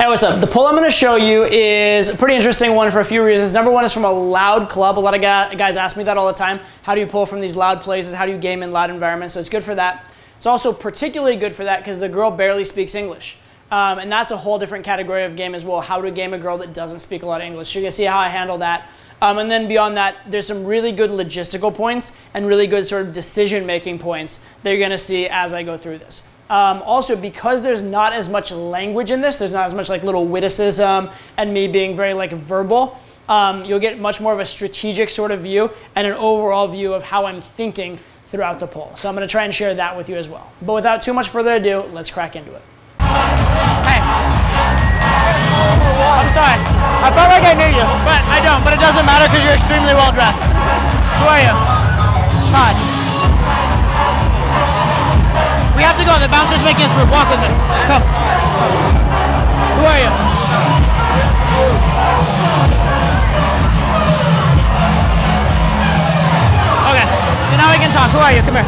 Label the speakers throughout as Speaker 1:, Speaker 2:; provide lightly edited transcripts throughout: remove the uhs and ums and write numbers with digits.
Speaker 1: Hey, what's up? The poll I'm going to show you is a pretty interesting one for a few reasons. Number one is from a loud club. A lot of guys ask me that all the time. How do you pull from these loud places? How do you game in loud environments? So it's good for that. It's also particularly good for that because the girl barely speaks English. And that's a whole different category of game as well. How to game a girl that doesn't speak a lot of English. So you're going to see how I handle that. And then beyond that, there's some really good logistical points and really good sort of decision-making points that you're going to see as I go through this. Also, because there's not as much language in this, there's not as much like little witticism and me being very like verbal, you'll get much more of a strategic sort of view and an overall view of how I'm thinking throughout the poll. So I'm going to try and share that with you as well. But without too much further ado, let's crack into it. Hey. I'm sorry. I felt like I knew you, but I don't. But it doesn't matter because you're extremely well dressed. Who are you? Todd. We have to go. The bouncer's making us move. Walk with me. Come. Who are you? Okay. So now we can talk. Who are you? Come here.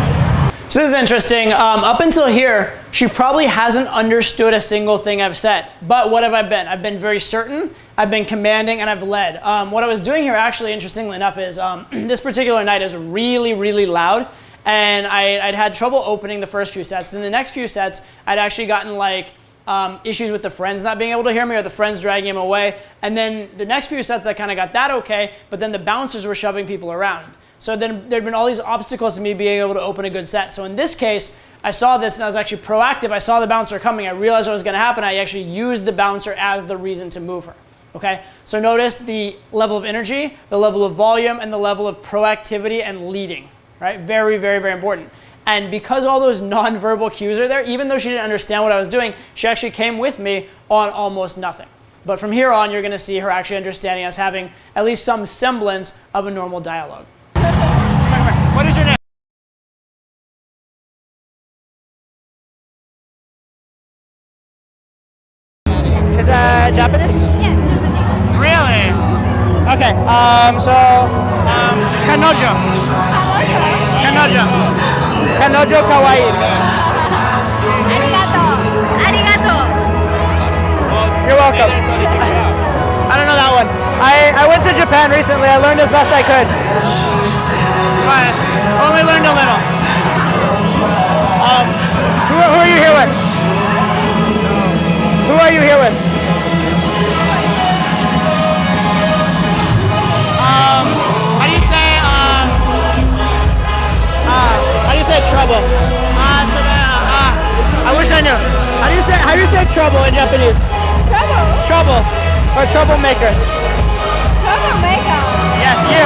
Speaker 1: So this is interesting. Up until here, she probably hasn't understood a single thing I've said. But what have I been? I've been very certain, I've been commanding, and I've led. What I was doing here, actually, interestingly enough, is this particular night is really, really loud. And I'd had trouble opening the first few sets. Then the next few sets, I'd actually gotten like issues with the friends not being able to hear me or the friends dragging him away. And then the next few sets, I kind of got that okay. But then the bouncers were shoving people around. So then there'd been all these obstacles to me being able to open a good set. So in this case, I saw this and I was actually proactive. I saw the bouncer coming. I realized what was going to happen. I actually used the bouncer as the reason to move her. Okay? So notice the level of energy, the level of volume, and the level of proactivity and leading. Right? Very, very, very important. And because all those nonverbal cues are there, even though she didn't understand what I was doing, she actually came with me on almost nothing. But from here on, you're going to see her actually understanding us having at least some semblance of a normal dialogue. What is your name? Is that Japanese?
Speaker 2: Yes, Japanese.
Speaker 1: Really? Okay. Kanojo. Kanojo. Kanojo kawaii.
Speaker 2: Arigato. Arigato.
Speaker 1: You're welcome. I don't know that one. I went to Japan recently. I learned as best I could. But only learned a little. Who are you here with? Who are you here with? How do you say trouble? I wish I knew. How do you say trouble in Japanese?
Speaker 2: Trouble.
Speaker 1: Trouble. Or troublemaker.
Speaker 2: Troublemaker.
Speaker 1: Yes, you.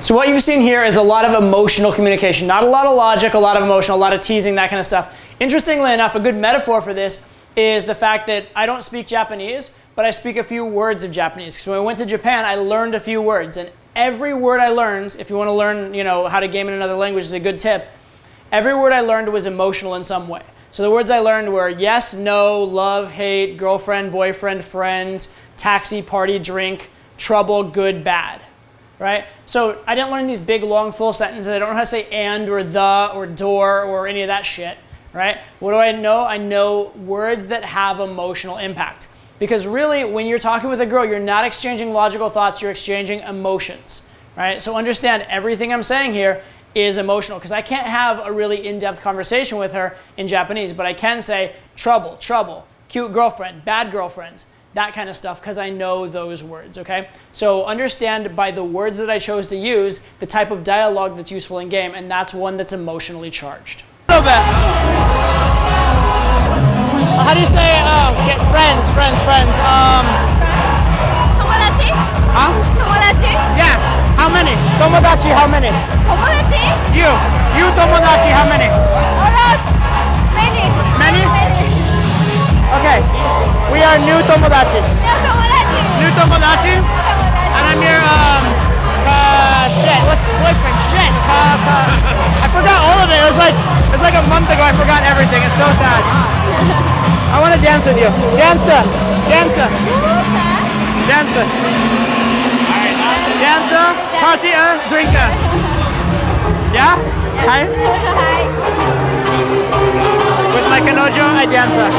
Speaker 1: So what you've seen here is a lot of emotional communication. Not a lot of logic, a lot of emotion, a lot of teasing, that kind of stuff. Interestingly enough, a good metaphor for this is the fact that I don't speak Japanese, but I speak a few words of Japanese. So when I went to Japan, I learned a few words. And every word I learned, if you want to learn, how to game in another language is a good tip. Every word I learned was emotional in some way. So the words I learned were yes, no, love, hate, girlfriend, boyfriend, friend, taxi, party, drink, trouble, good, bad. Right? So I didn't learn these big, long, full sentences. I don't know how to say and or the or door or any of that shit. Right? What do I know? I know words that have emotional impact. Because really, when you're talking with a girl, you're not exchanging logical thoughts, you're exchanging emotions. Right? So understand everything I'm saying here is emotional. Because I can't have a really in-depth conversation with her in Japanese, but I can say trouble, trouble, cute girlfriend, bad girlfriend. That kind of stuff, because I know those words, okay? So understand by the words that I chose to use, the type of dialogue that's useful in game, and that's one that's emotionally charged. A little bit. How do you say, get friends?
Speaker 2: Tomodachi?
Speaker 1: Huh?
Speaker 2: Tomodachi?
Speaker 1: Yeah, how many? Tomodachi, how many?
Speaker 2: Tomodachi?
Speaker 1: You tomodachi, how many?
Speaker 2: Alright. Many.
Speaker 1: Many?
Speaker 2: Many.
Speaker 1: Okay, we are new tomodachi.
Speaker 2: Tomodachi.
Speaker 1: New tomodachi? And I'm your, what's boyfriend? Shit. I forgot all of it. It was like a month ago. I forgot everything. It's so sad. I want to dance with you. Dancer. Dancer, partyer, drinker. Yeah? Hi?
Speaker 2: Hi.
Speaker 1: With Kanojo Adianza.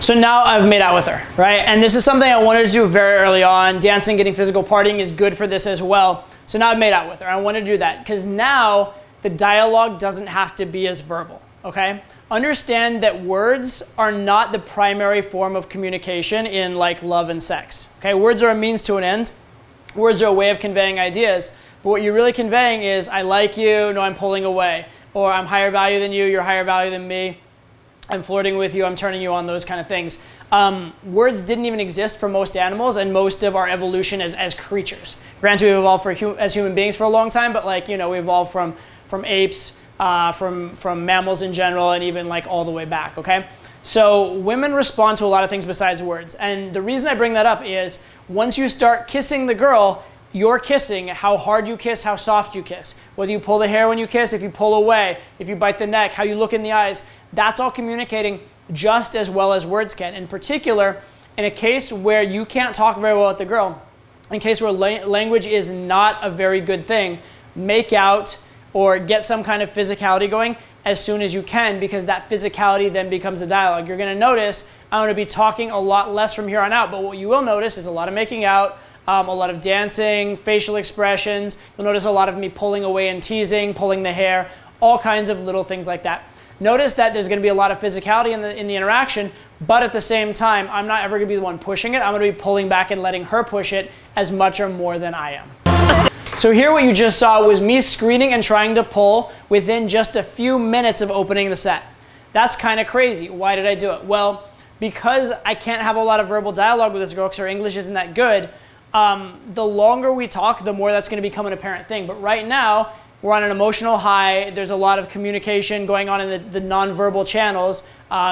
Speaker 1: So now I've made out with her, right? And this is something I wanted to do very early on. Dancing, getting physical, partying is good for this as well. So now I've made out with her. I wanted to do that because now the dialogue doesn't have to be as verbal, okay? Understand that words are not the primary form of communication in like love and sex, okay? Words are a means to an end. Words are a way of conveying ideas. But what you're really conveying is, I like you, no, I'm pulling away. Or I'm higher value than you, you're higher value than me. I'm flirting with you, I'm turning you on, those kind of things. Words didn't even exist for most animals and most of our evolution as creatures. Granted, we evolved as human beings for a long time, but like, you know, we evolved from apes, from mammals in general, and even like all the way back, okay? So women respond to a lot of things besides words. And the reason I bring that up is once you start kissing the girl, you're kissing how hard you kiss, how soft you kiss. Whether you pull the hair when you kiss, if you pull away, if you bite the neck, how you look in the eyes, that's all communicating just as well as words can. In particular, in a case where you can't talk very well with the girl, in a case where language is not a very good thing, make out or get some kind of physicality going as soon as you can, because that physicality then becomes a dialogue. You're going to notice I'm going to be talking a lot less from here on out, but what you will notice is a lot of making out, a lot of dancing, facial expressions. You'll notice a lot of me pulling away and teasing, pulling the hair, all kinds of little things like that. Notice that there's going to be a lot of physicality in the interaction, but at the same time, I'm not ever going to be the one pushing it. I'm going to be pulling back and letting her push it as much or more than I am. So here what you just saw was me screening and trying to pull within just a few minutes of opening the set. That's kind of crazy. Why did I do it? Well, because I can't have a lot of verbal dialogue with this girl because her English isn't that good, the longer we talk, the more that's going to become an apparent thing. But right now, we're on an emotional high. There's a lot of communication going on in the nonverbal channels.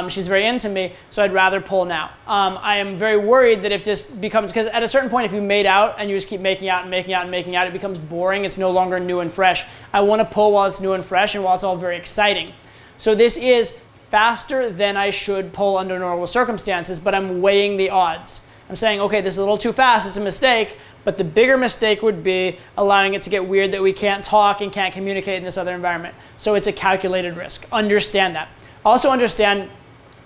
Speaker 1: She's very into me, so I'd rather pull now. I am very worried that if this becomes, because at a certain point, if you made out and you just keep making out and making out and making out, it becomes boring. It's no longer new and fresh. I want to pull while it's new and fresh and while it's all very exciting. So this is faster than I should pull under normal circumstances, but I'm weighing the odds. I'm saying, okay, this is a little too fast, it's a mistake, but the bigger mistake would be allowing it to get weird that we can't talk and can't communicate in this other environment. So it's a calculated risk. Understand that. Also understand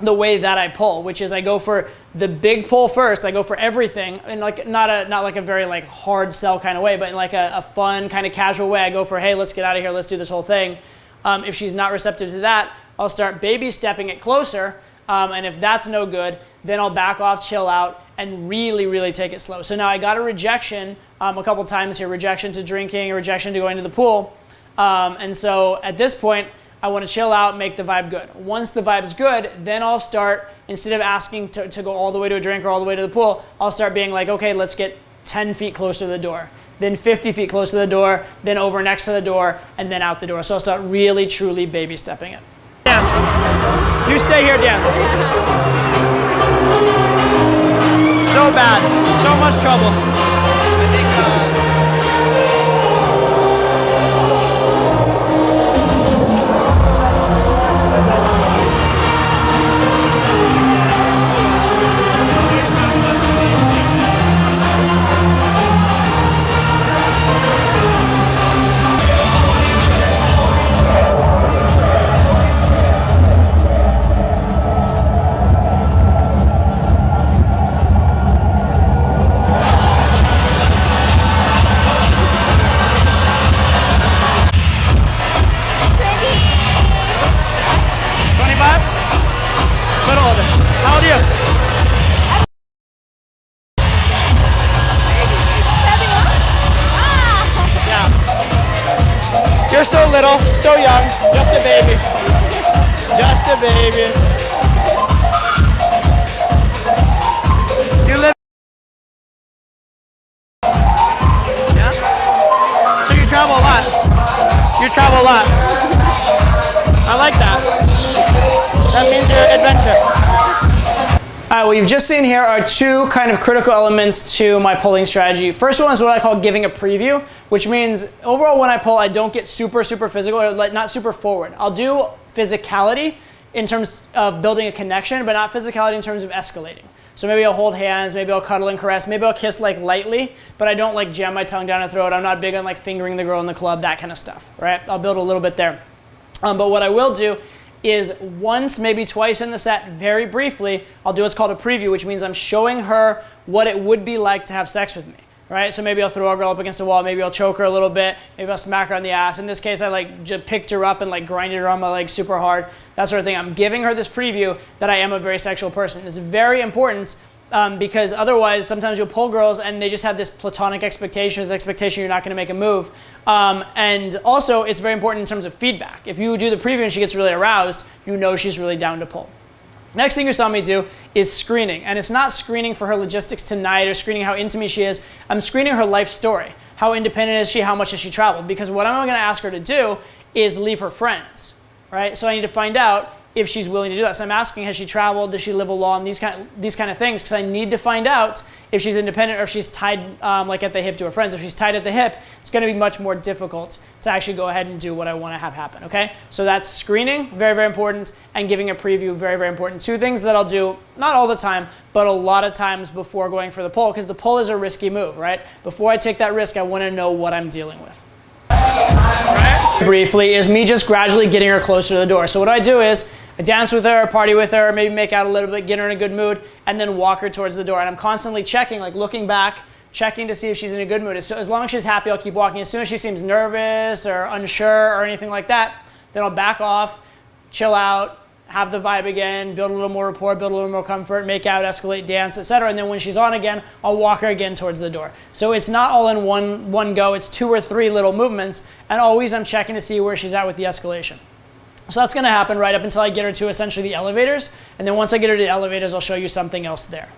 Speaker 1: the way that I pull, which is I go for the big pull first. I go for everything, and like not like a very like hard sell kind of way, but in like a fun kind of casual way. I go for, hey, let's get out of here, let's do this whole thing. If she's not receptive to that, I'll start baby stepping it closer, and if that's no good, then I'll back off, chill out, and really, really take it slow. So now I got a rejection a couple times here, rejection to drinking, a rejection to going to the pool. And so at this point, I want to chill out, make the vibe good. Once the vibe's good, then I'll start, instead of asking to go all the way to a drink or all the way to the pool, I'll start being like, okay, let's get 10 feet closer to the door, then 50 feet close to the door, then over next to the door, and then out the door. So I'll start really, truly baby stepping it. Dance. You stay here, dance. So bad, so much trouble. I think, You're so little, so young, just a baby. Just a baby. You live. Yeah? So you travel a lot. You travel a lot. I like that. That means you're adventure. All right, what you've just seen here are two kind of critical elements to my pulling strategy. First one is what I call giving a preview, which means overall when I pull, I don't get super physical or not super forward. I'll do physicality in terms of building a connection, but not physicality in terms of escalating. So maybe I'll hold hands, maybe I'll cuddle and caress, maybe I'll kiss like lightly, but I don't like jam my tongue down her throat. I'm not big on like fingering the girl in the club, that kind of stuff, right? I'll build a little bit there. But what I will do is once, maybe twice in the set, very briefly, I'll do what's called a preview, which means I'm showing her what it would be like to have sex with me, right? So maybe I'll throw a girl up against the wall, maybe I'll choke her a little bit, maybe I'll smack her on the ass. In this case, I like just picked her up and like grinded her on my leg super hard, that sort of thing. I'm giving her this preview that I am a very sexual person. It's very important because otherwise sometimes you'll pull girls and they just have this platonic expectation, you're not going to make a move. And also it's very important in terms of feedback. If you do the preview and she gets really aroused, you know she's really down to pull. Next thing you saw me do is screening. And it's not screening for her logistics tonight or screening how intimate she is. I'm screening her life story. How independent is she? How much has she traveled? Because what I'm going to ask her to do is leave her friends, right? So I need to find out if she's willing to do that. So I'm asking, has she traveled? Does she live alone? These kind of things, because I need to find out if she's independent or if she's tied like at the hip to her friends. If she's tied at the hip, it's going to be much more difficult to actually go ahead and do what I want to have happen, okay? So that's screening, very, very important, and giving a preview, very, very important. Two things that I'll do, not all the time, but a lot of times before going for the pull, because the pull is a risky move, right? Before I take that risk, I want to know what I'm dealing with. Right? Briefly, is me just gradually getting her closer to the door. So what I do is, I dance with her, party with her, maybe make out a little bit, get her in a good mood, and then walk her towards the door. And I'm constantly checking, like looking back, checking to see if she's in a good mood. So as long as she's happy, I'll keep walking. As soon as she seems nervous or unsure or anything like that, then I'll back off, chill out, have the vibe again, build a little more rapport, build a little more comfort, make out, escalate, dance, etc. And then when she's on again, I'll walk her again towards the door. So it's not all in one go, it's 2 or 3 little movements, and always I'm checking to see where she's at with the escalation. So that's going to happen right up until I get her to essentially the elevators. And then once I get her to the elevators, I'll show you something else there.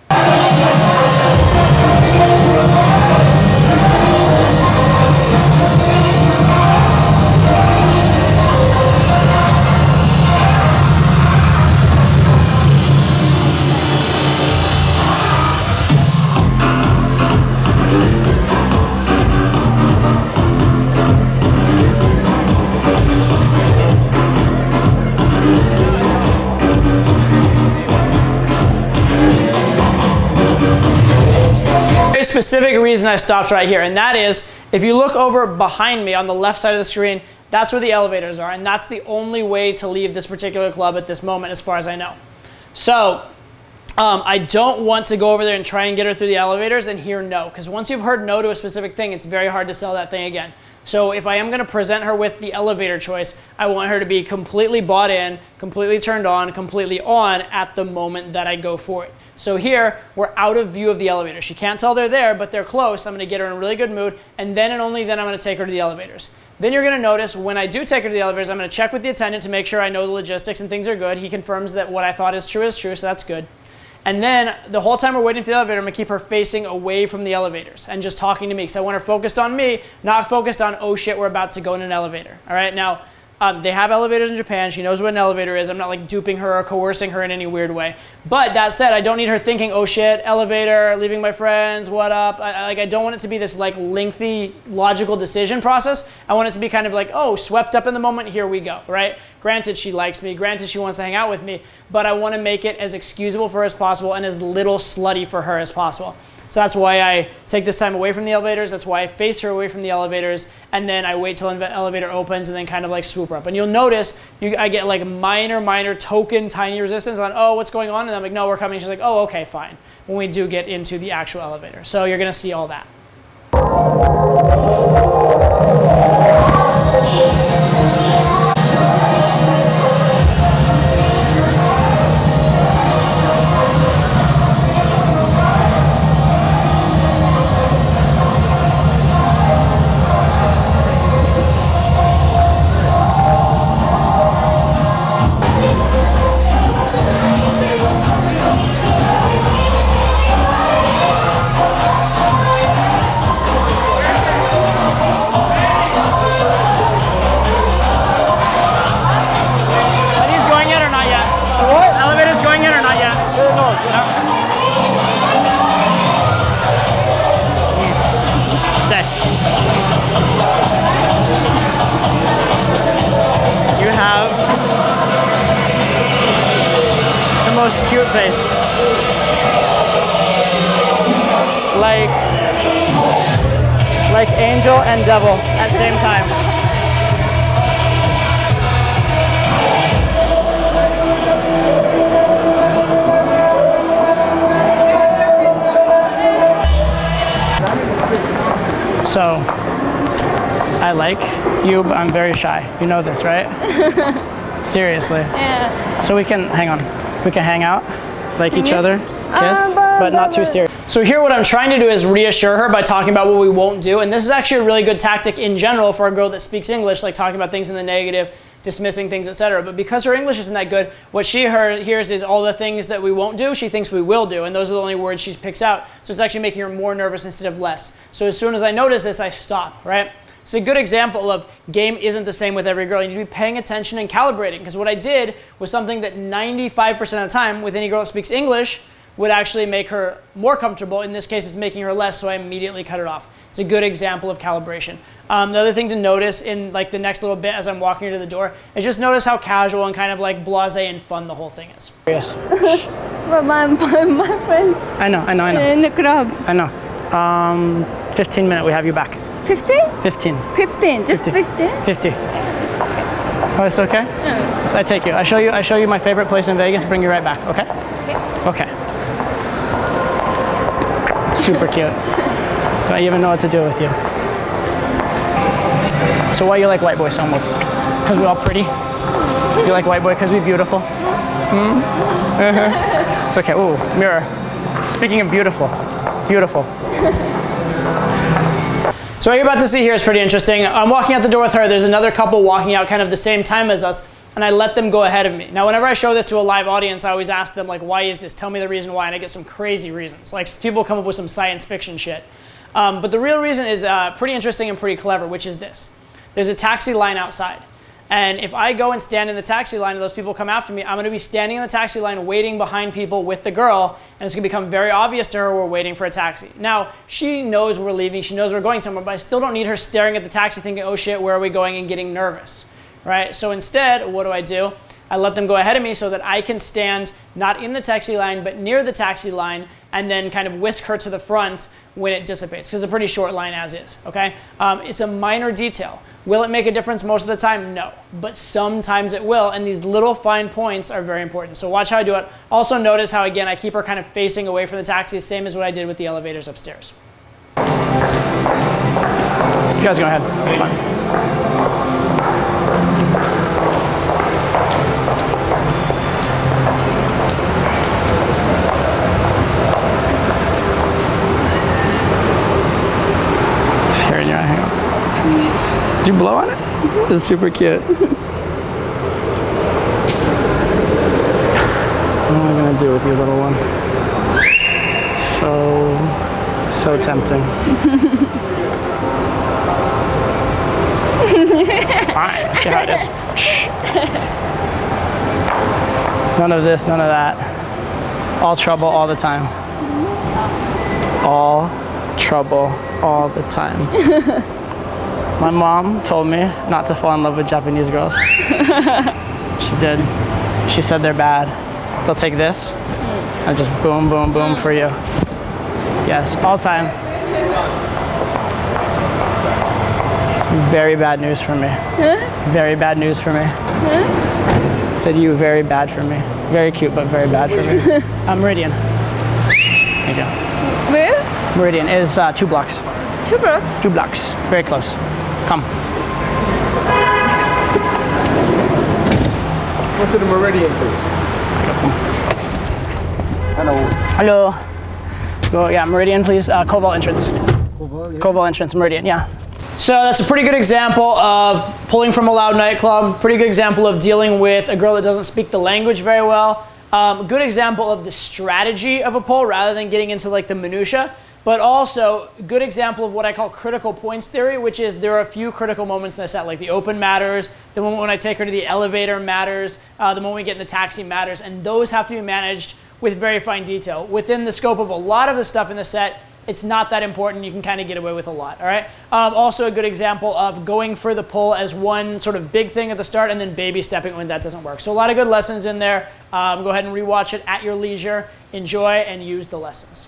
Speaker 1: Specific reason I stopped right here, and that is if you look over behind me on the left side of the screen, that's where the elevators are, and that's the only way to leave this particular club at this moment as far as I know. So I don't want to go over there and try and get her through the elevators and hear no, because once you've heard no to a specific thing, it's very hard to sell that thing again. So if I am going to present her with the elevator choice, I want her to be completely bought in, completely turned on, completely on at the moment that I go for it. So here, we're out of view of the elevator. She can't tell they're there, but they're close. I'm going to get her in a really good mood, and then and only then I'm going to take her to the elevators. Then you're going to notice when I do take her to the elevators, I'm going to check with the attendant to make sure I know the logistics and things are good. He confirms that what I thought is true, so that's good. And then the whole time we're waiting for the elevator, I'm going to keep her facing away from the elevators and just talking to me, because I want her focused on me, not focused on, oh shit, we're about to go in an elevator. All right, now, they have elevators in Japan. She knows what an elevator is. I'm not like duping her or coercing her in any weird way. But that said, I don't need her thinking, oh shit, elevator, leaving my friends, what up? I don't want it to be this like lengthy logical decision process. I want it to be kind of like, oh, swept up in the moment, here we go, right? Granted, she likes me. Granted, she wants to hang out with me. But I want to make it as excusable for her as possible and as little slutty for her as possible. So that's why I take this time away from the elevators. That's why I face her away from the elevators. And then I wait till the elevator opens and then kind of like swoop her up. And you'll notice I get like minor token tiny resistance on, oh, what's going on? And I'm like, no, we're coming. She's like, oh, okay, fine. When we do get into the actual elevator. So you're going to see all that. and double at the same time. So, I like you, but I'm very shy. You know this, right? Seriously.
Speaker 2: Yeah.
Speaker 1: So we can, hang on, we can hang out, like each other, kiss, but not too serious. So here what I'm trying to do is reassure her by talking about what we won't do. And this is actually a really good tactic in general for a girl that speaks English, like talking about things in the negative, dismissing things, etc. But because her English isn't that good, what she hears is all the things that we won't do, she thinks we will do. And those are the only words she picks out. So it's actually making her more nervous instead of less. So as soon as I notice this, I stop, right? It's a good example of game isn't the same with every girl. You need to be paying attention and calibrating. Because what I did was something that 95% of the time with any girl that speaks English would actually make her more comfortable. In this case, it's making her less, so I immediately cut it off. It's a good example of calibration. The other thing to notice in like the next little bit as I'm walking her to the door is just notice how casual and kind of like blasé and fun the whole thing is. Yes.
Speaker 2: But my friend
Speaker 1: I know.
Speaker 2: in the club.
Speaker 1: I know. 15 minutes, we have you back.
Speaker 2: 15?
Speaker 1: 15.
Speaker 2: 15, just 15?
Speaker 1: 50. Oh, it's okay?
Speaker 2: Yeah.
Speaker 1: So I take you. I show you my favorite place in Vegas, bring you right back, okay? Okay. Super cute. Don't even know what to do with you. So why you like white boy so much? Because we all pretty? You like white boy because we beautiful? It's okay. Ooh, mirror. Speaking of beautiful. Beautiful. So what you're about to see here is pretty interesting. I'm walking out the door with her. There's another couple walking out kind of the same time as us, and I let them go ahead of me. Now, whenever I show this to a live audience, I always ask them, like, why is this? Tell me the reason why, and I get some crazy reasons. Like, people come up with some science fiction shit. But the real reason is pretty interesting and pretty clever, which is this. There's a taxi line outside. And if I go and stand in the taxi line and those people come after me, I'm going to be standing in the taxi line waiting behind people with the girl, and it's going to become very obvious to her we're waiting for a taxi. Now, she knows we're leaving, she knows we're going somewhere, but I still don't need her staring at the taxi thinking, oh shit, where are we going, and getting nervous, right? So instead, what do? I let them go ahead of me so that I can stand not in the taxi line, but near the taxi line, and then kind of whisk her to the front when it dissipates, because it's a pretty short line as is, okay? It's a minor detail. Will it make a difference most of the time? No, but sometimes it will, and these little fine points are very important. So watch how I do it. Also notice how, again, I keep her kind of facing away from the taxi, same as what I did with the elevators upstairs. You guys go ahead, it's fine. Did you blow on it? Mm-hmm. It's super cute. What am I gonna do with you, little one? So tempting. Fine, see how it is. None of this, none of that. All trouble all the time. All trouble all the time. My mom told me not to fall in love with Japanese girls. She did. She said they're bad. They'll take this and just boom, boom, boom for you. Yes, all time. Very bad news for me. Very bad news for me. Said you very bad for me. Very cute, but very bad for me. Meridian. There you go.
Speaker 2: Where?
Speaker 1: Meridian is 2 blocks.
Speaker 2: 2 blocks?
Speaker 1: 2 blocks. Very close. Come.
Speaker 3: Go to the Meridian, please.
Speaker 1: Hello. Go, yeah, Meridian, please. Koval entrance. Koval entrance, Meridian, yeah. So that's a pretty good example of pulling from a loud nightclub. Pretty good example of dealing with a girl that doesn't speak the language very well. Good example of the strategy of a pull rather than getting into like the minutia. But also, a good example of what I call critical points theory, which is there are a few critical moments in the set, like the open matters, the moment when I take her to the elevator matters, the moment we get in the taxi matters, and those have to be managed with very fine detail. Within the scope of a lot of the stuff in the set, it's not that important. You can kind of get away with a lot, all right? Also a good example of going for the pull as one sort of big thing at the start and then baby stepping when that doesn't work. So a lot of good lessons in there. Go ahead and rewatch it at your leisure. Enjoy and use the lessons.